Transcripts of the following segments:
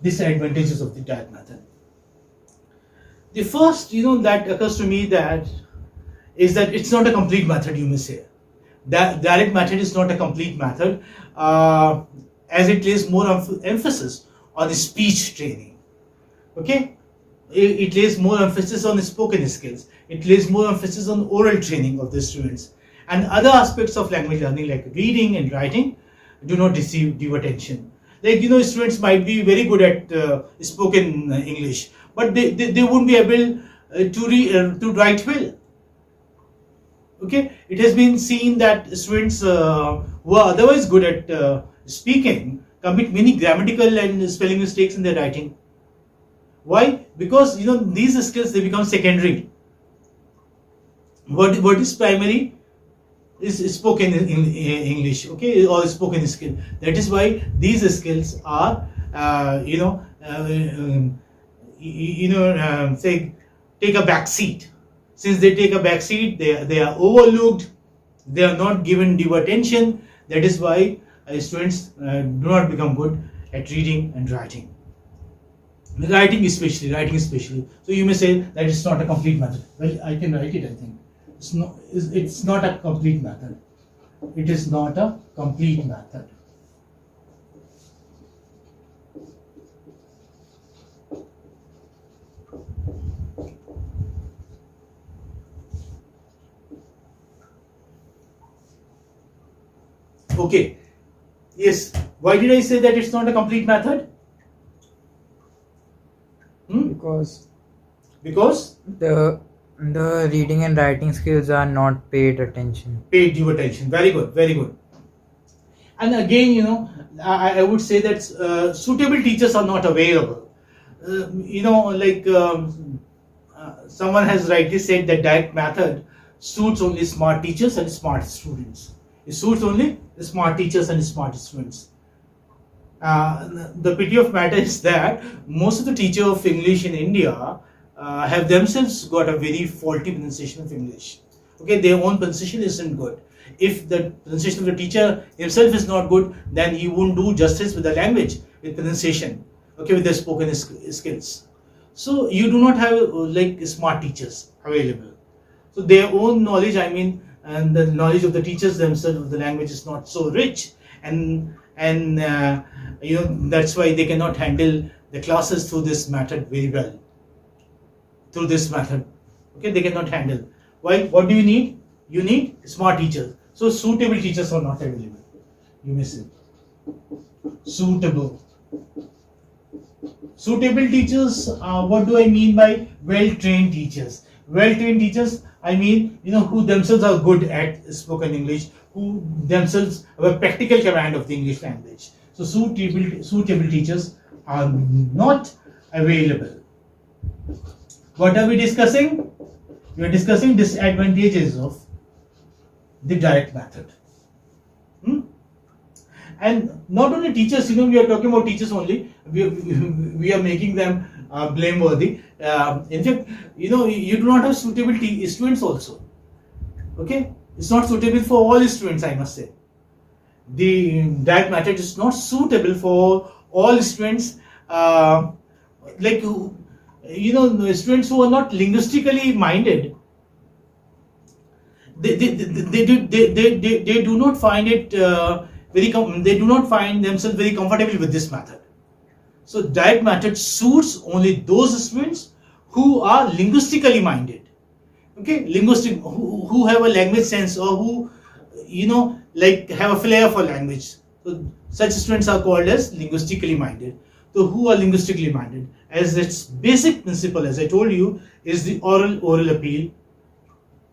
disadvantages of the direct method. The first, that occurs to me that is that it's not a complete method, you may say. That direct method is not a complete method, as it lays more emphasis on the speech training. Okay, it lays more emphasis on the spoken skills. It lays more emphasis on oral training of the students, and other aspects of language learning like reading and writing do not receive due attention. Like, students might be very good at spoken English, but they won't be able to write well. Okay, it has been seen that students who are otherwise good at speaking commit many grammatical and spelling mistakes in their writing. Why? Because these skills, they become secondary. What is primary is spoken in English, okay, or spoken skill. That is why these skills are say take a back seat. Since they take a back seat, they are overlooked, they are not given due attention. That is why students do not become good at reading and writing. Writing especially. So you may say that it's not a complete method. Well, I can write it, I think. It's not a complete method. It is not a complete method. Okay. Yes. Why did I say that it's not a complete method? Because the reading and writing skills are not paid due attention. Very good. And again, I would say that suitable teachers are not available. Someone has rightly said that direct method suits only smart teachers and smart students. It suits only the smart teachers and smart students. The pity of matter is that most of the teachers of English in India have themselves got a very faulty pronunciation of English. Okay, their own pronunciation isn't good. If the pronunciation of the teacher himself is not good, then he won't do justice with the language, with pronunciation, okay, with the spoken skills. So you do not have smart teachers available. So their own knowledge, and the knowledge of the teachers themselves of the language is not so rich, and that's why they cannot handle the classes through this method very well. Okay, they cannot handle. Why? What do you need? You need smart teachers. So suitable teachers are not available. You may say suitable teachers. What do I mean by well-trained teachers? Well-trained teachers, who themselves are good at spoken English, who themselves have a practical command of the English language. So suitable teachers are not available. What are we discussing? We are discussing disadvantages of the direct method. And not only teachers, we are talking about teachers only. We are making them blameworthy. In fact, you do not have suitable students also. Okay, it's not suitable for all students, I must say. The direct method is not suitable for all students. Students who are not linguistically minded, they do not find it they do not find themselves very comfortable with this method. So direct method suits only those students who are linguistically minded. Okay, who have a language sense, or who have a flair for language. So such students are called as linguistically minded. So who are linguistically minded, as its basic principle, as I told you, is the oral appeal.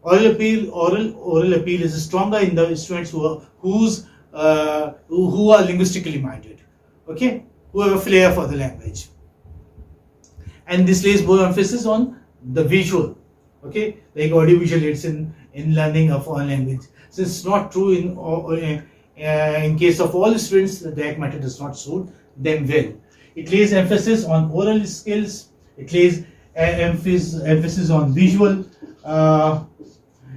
Oral appeal is stronger in the students who are linguistically minded. Okay, who have a flair for the language. And this lays more emphasis on the visual. Okay, like audiovisual aids in learning a foreign language. So it's not true in case of all students. The direct method does not suit them well. It lays emphasis on oral skills. It lays emphasis on visual.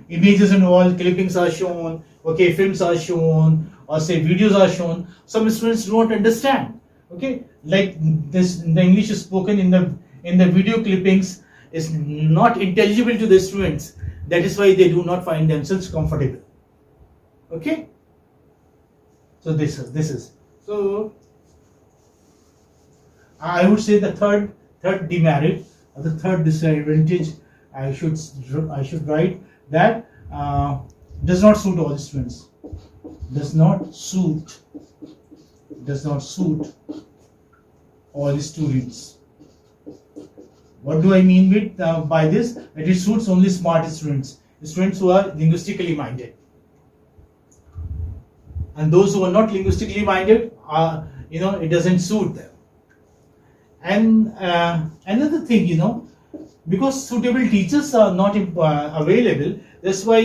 Images and all, clippings are shown. Okay, films are shown, or say videos are shown. Some students do not understand. Okay, like this, the English is spoken in the video clippings is not intelligible to the students. That is why they do not find themselves comfortable. Okay, so this is so I would say the third demerit or the third disadvantage I should write that does not suit all the students. Does not suit all the students. What do I mean with by this? That it suits only smart students who are linguistically minded. And those who are not linguistically minded, it doesn't suit them. And another thing, because suitable teachers are not available, that's why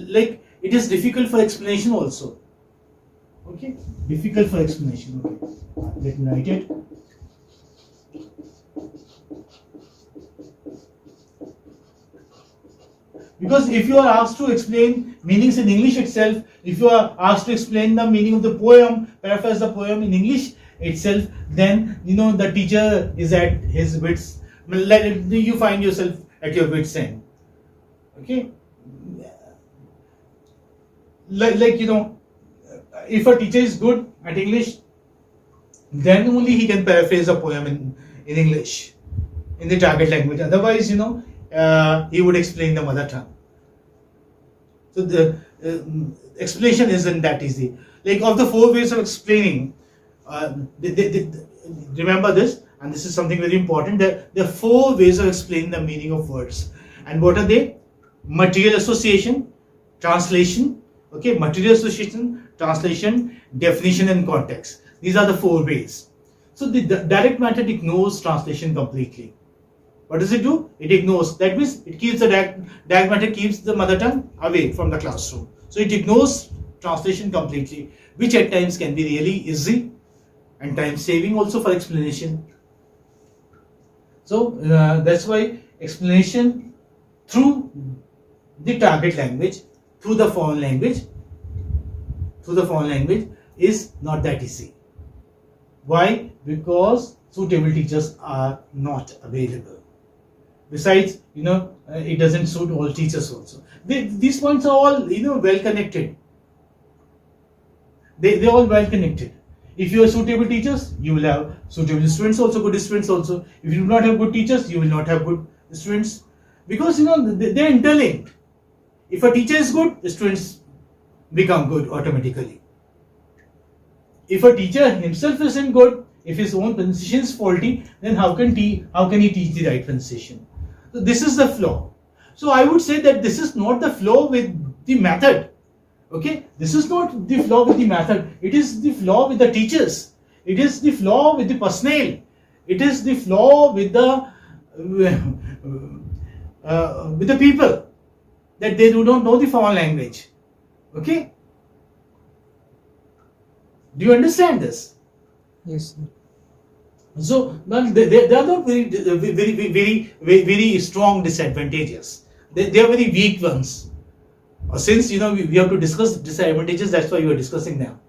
like it is difficult for explanation also. Okay, difficult for explanation. Okay, let me write it. Because if you are asked to explain meanings in English itself, if you are asked to explain the meaning of the poem, paraphrase the poem in English itself, then the teacher is at his wits. You find yourself at your wits end. Okay, like if a teacher is good at English, then only he can paraphrase a poem in English, in the target language. Otherwise, he would explain the mother tongue. So the explanation isn't that easy. Like of the 4 ways of explaining, remember this, and this is something very important. There are 4 ways of explaining the meaning of words. And what are they? Material association, translation, okay, material association, translation, definition, and context. These are the 4 ways. So the direct method ignores translation completely. What does it do? It ignores. That means it keeps the direct method keeps the mother tongue away from the classroom. So it ignores translation completely, which at times can be really easy and time saving also for explanation. So that's why explanation through the target language, through the foreign language is not that easy. Why? Because suitable teachers are not available. Besides, it doesn't suit all teachers also. These points are all, well connected. They're all well connected. If you are suitable teachers, you will have suitable students also, good students also. If you do not have good teachers, you will not have good students. Because, they're interlinked. If a teacher is good, the students become good automatically. If a teacher himself isn't good, if his own pronunciation is faulty, then how can he teach the right pronunciation? So this is the flaw. So I would say that this is not the flaw with the method. Okay, this is not the flaw with the method. It is the flaw with the teachers. It is the flaw with the personnel. It is the flaw with the people, that they do not know the foreign language. Okay, do you understand this? Yes, sir. So they are not very strong disadvantages. They are very weak ones. Since we have to discuss disadvantages, that's why we are discussing them.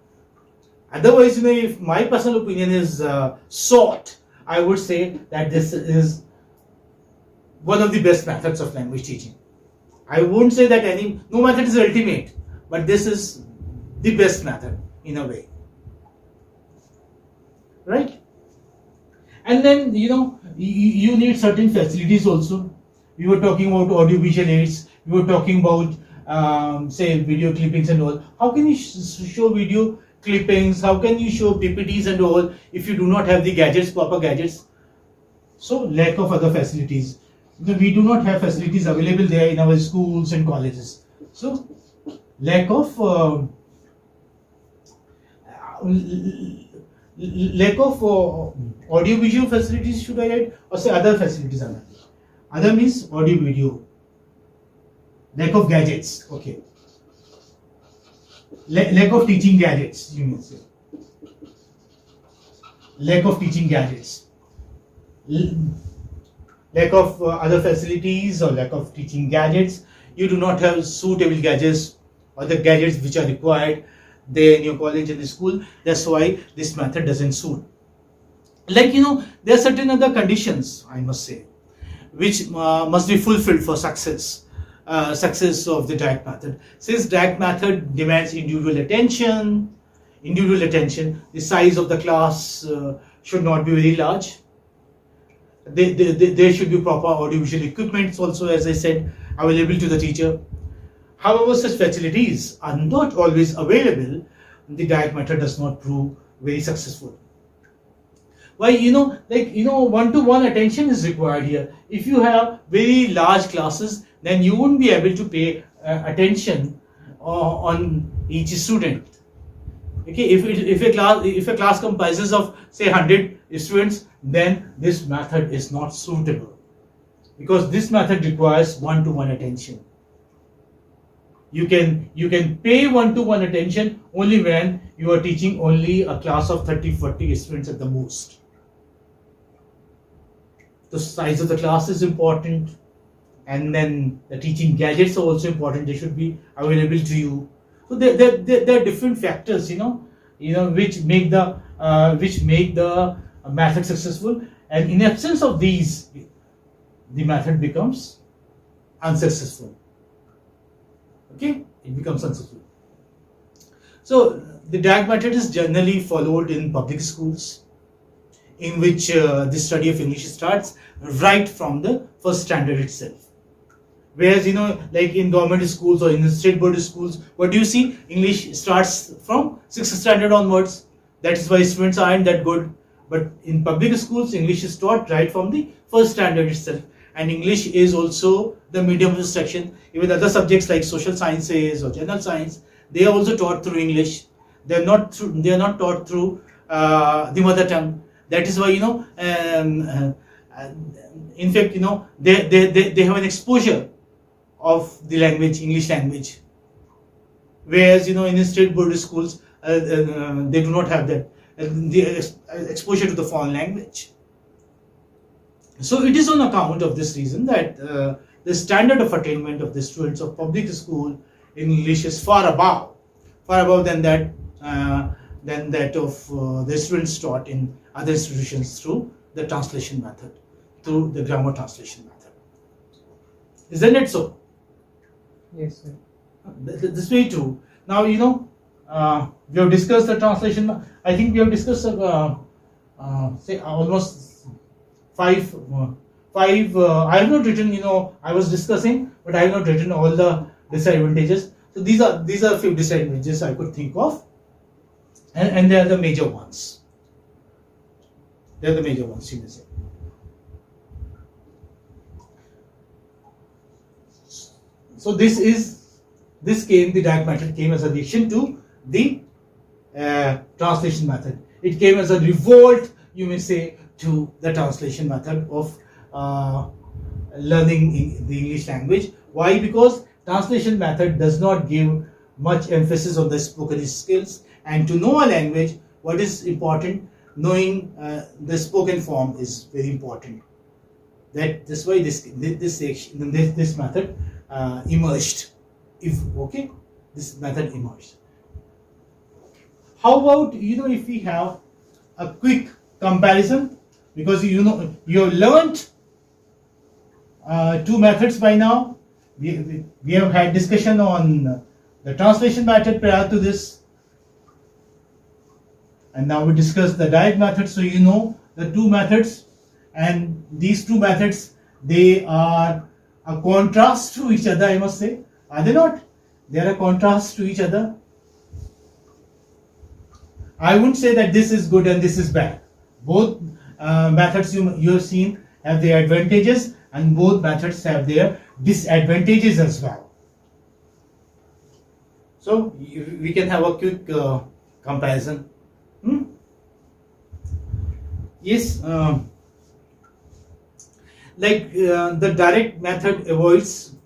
Otherwise, if my personal opinion is sought, I would say that this is one of the best methods of language teaching. I won't say that no method is ultimate, but this is the best method in a way, right? And then you need certain facilities also. We were talking about audiovisual aids. We were talking about say video clippings and all. How can you show video clippings? How can you show PPTs and all if you do not have the gadgets, proper gadgets? So lack of other facilities. We do not have facilities available there in our schools and colleges. So lack of audio-visual facilities, should I write, or say other facilities are there? Other means audio-video. Lack of gadgets. Okay. Lack of teaching gadgets. You mean say. Lack of teaching gadgets. Lack of other facilities or lack of teaching gadgets. You do not have suitable gadgets or the gadgets which are required. there in your college and the school. That's why this method doesn't suit. Like, there are certain other conditions, I must say, which must be fulfilled for success of the direct method. Since direct method demands individual attention, the size of the class should not be very large. There should be proper audiovisual equipment also, as I said, available to the teacher. However, such facilities are not always available. The direct method does not prove very successful. Why? One-to-one attention is required here. If you have very large classes, then you won't be able to pay attention on each student. Okay, if a class comprises of say 100 students, then this method is not suitable, because this method requires one-to-one attention. You can pay one-to-one attention only when you are teaching only a class of 30-40 students at the most. The size of the class is important, and then the teaching gadgets are also important. They should be available to you. So there are different factors, which make the method successful. And in absence of these, the method becomes unsuccessful. Okay, it becomes unsuccessful. So the direct method is generally followed in public schools, in which the study of English starts right from the first standard itself. Whereas, like in government schools or in state board schools, what do you see? English starts from 6th standard onwards. That is why students aren't that good. But in public schools, English is taught right from the first standard itself. And English is also the medium of instruction. Even other subjects like social sciences or general science, they are also taught through English. They are not taught through the mother tongue. That is why, in fact, they have an exposure of the language, English language. Whereas, in state board schools, they do not have that, the exposure to the foreign language. So it is on account of this reason that the standard of attainment of the students of public school in English is far above than that of the students taught in other institutions through the translation method, through the grammar translation method. Isn't it so? Yes, sir. This is very true. Now, we have discussed the translation. I think we have discussed say almost five. I have not written. I was discussing, but I have not written all the disadvantages. So these are a few disadvantages I could think of, and they are the major ones. They are the major ones, you may say. So the direct method came as a reaction to the translation method. It came as a revolt, you may say, to the translation method of learning the English language. Why? Because translation method does not give much emphasis on the spoken skills, and to know a language, what is important? Knowing the spoken form is very important. That's why this method emerged. This method emerged. How about if we have a quick comparison, because you have learned two methods by now. We have had discussion on the translation method prior to this, and now we discuss the direct method. So the two methods, and these two methods, they are a contrast to each other, I must say. Are they not? They are a contrast to each other. I wouldn't say that this is good and this is bad. Both methods you have seen have their advantages, and both methods have their disadvantages as well. So we can have a quick comparison. Yes, the direct method avoids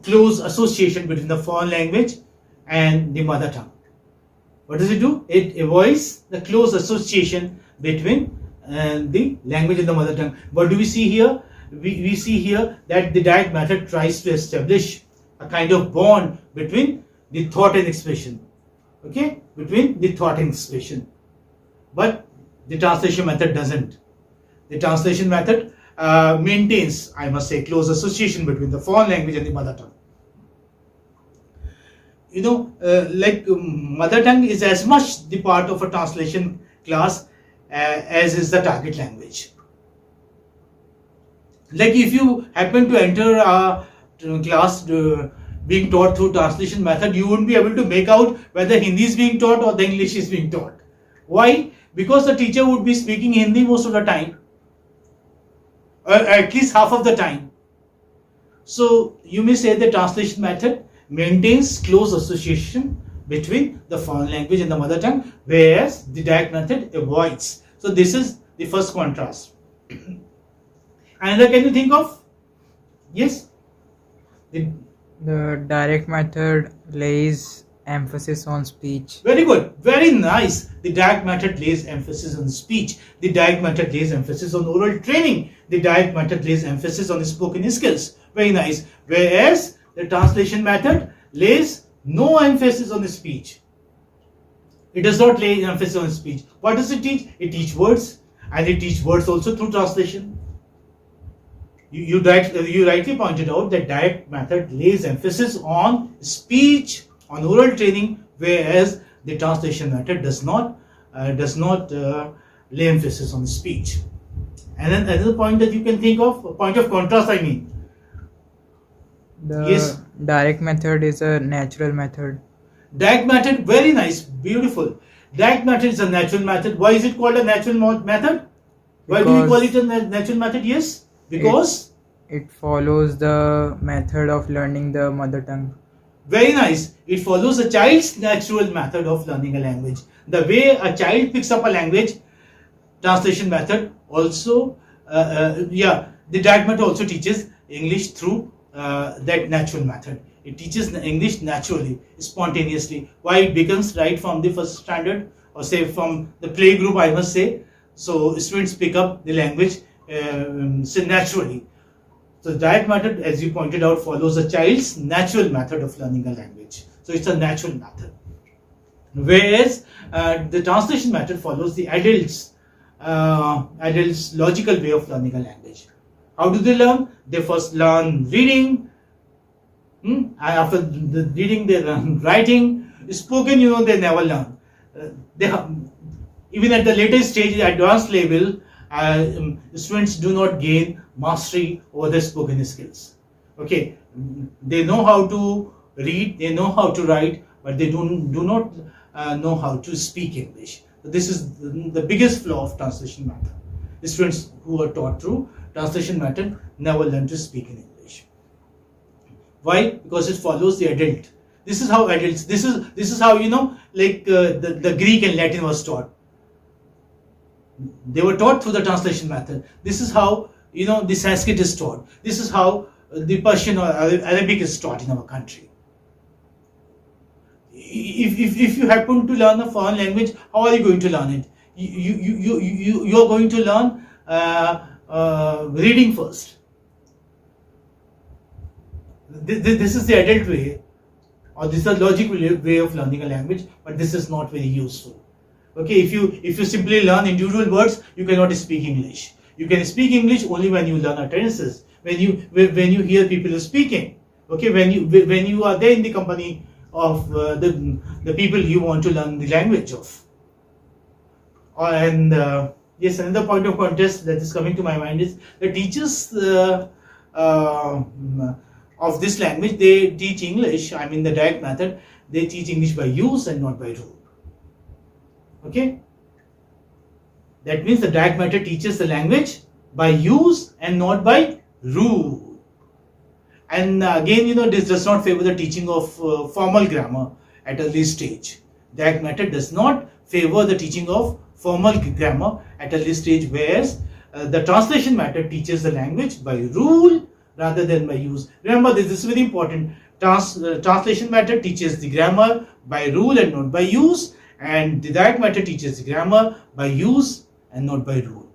close association between the foreign language and the mother tongue. What does it do? It avoids the close association between the language and the mother tongue. What do we see here? We see here that the direct method tries to establish a kind of bond between the thought and expression. okay, between the thought and expression. But the translation method doesn't. The translation method maintains, I must say, close association between the foreign language and the mother tongue. Mother tongue is as much the part of a translation class as is the target language. Like if you happen to enter a class being taught through translation method, you wouldn't be able to make out whether Hindi is being taught or the English is being taught. Why? Because the teacher would be speaking Hindi most of the time, or at least half of the time. So you may say the translation method maintains close association between the foreign language and the mother tongue, whereas the direct method avoids. So this is the first contrast. Another can you think of? Yes? The direct method lays emphasis on speech. Very good. Very nice. The direct method lays emphasis on speech. The direct method lays emphasis on oral training. The direct method lays emphasis on spoken skills. Very nice. Whereas the translation method lays no emphasis on the speech. It does not lay emphasis on speech. What does it teach? It teaches words, and it teaches words also through translation. You rightly pointed out that direct method lays emphasis on speech, on oral training, whereas the translation method does not lay emphasis on speech. And then another point that you can think of, a point of contrast, I mean. The direct method is a natural method. Direct method, very nice, beautiful. Direct method is a natural method. Why is it called a natural method? Why do we call it a natural method? Yes, because it follows the method of learning the mother tongue. Very nice. It follows a child's natural method of learning a language. The way a child picks up a language, translation method also, the direct method also teaches English through that natural method. It teaches English naturally, spontaneously. Why? It begins right from the first standard, or say from the play group, I must say. So students pick up the language naturally. So direct method, as you pointed out, follows a child's natural method of learning a language. So it's a natural method. Whereas the translation method follows the adult's logical way of learning a language. How do they learn? They first learn reading. And after the reading, they learn writing. Spoken, they never learn. Even at the later stage, advanced level, students do not gain mastery over their spoken skills. Okay, they know how to read, they know how to write, but they do not know how to speak English. So this is the biggest flaw of translation method. The students who are taught through translation method never learn to speak in English. Why? Because it follows the adult. This is how adults. This is how the Greek and Latin was taught. They were taught through the translation method. This is how the Sanskrit is taught. This is how the Persian or Arabic is taught in our country. If you happen to learn a foreign language, how are you going to learn it? You are going to learn reading first. This is the adult way, or this is the logical way of learning a language, but this is not very useful. Okay, if you simply learn individual words, you cannot speak English. You can speak English only when you learn utterances, when you hear people speaking. Okay, when you are there in the company of the people you want to learn the language of. Yes, another point of contrast that is coming to my mind is the teachers of this language, they teach English. I mean the direct method. They teach English by use and not by rule. Okay, that means the direct method teaches the language by use and not by rule. And again, this does not favor the teaching of formal grammar at early stage. Direct method does not favor the teaching of formal grammar at early stage, whereas the translation method teaches the language by rule rather than by use. Remember this is very important. Translation method teaches the grammar by rule and not by use. And the direct method teaches the grammar by use and not by rule.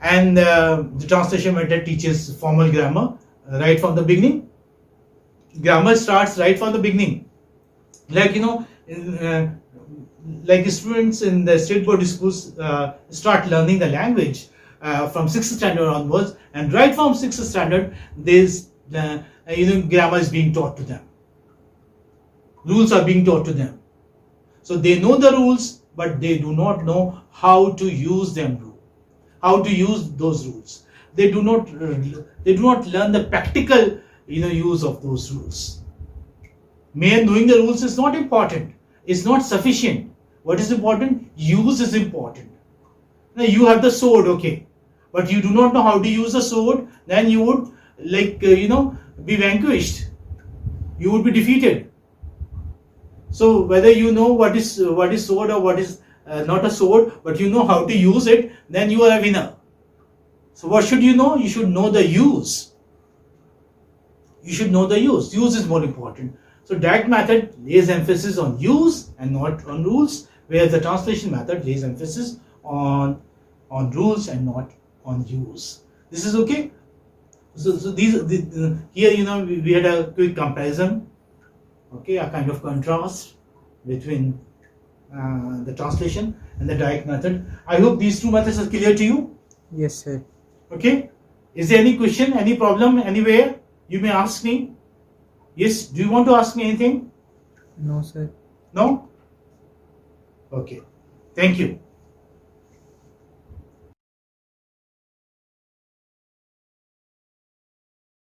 And the translation method teaches formal grammar right from the beginning. Grammar starts right from the beginning. Like like students in the state board schools start learning the language from 6th standard onwards, and right from 6th standard there's grammar is being taught to them, rules are being taught to them. So they know the rules, but they do not know how to use them, how to use those rules. They do not learn the practical use of those rules. Mere knowing the rules is not important, it's not sufficient. What is important? Use is important. Now you have the sword, okay, but you do not know how to use the sword, then you would be vanquished, you would be defeated. So whether you know what is sword or what is not a sword, but you know how to use it, then you are a winner. So what should you know? You should know the use. You should know the use. Use is more important. So direct method lays emphasis on use and not on rules, whereas the translation method lays emphasis on rules and not on use. This is okay. So here we had a quick comparison, okay, a kind of contrast between the translation and the direct method. I hope these two methods are clear to you. Yes, sir. Okay. Is there any question, any problem anywhere? You may ask me. Yes. Do you want to ask me anything? No, sir. No? Okay. Thank you.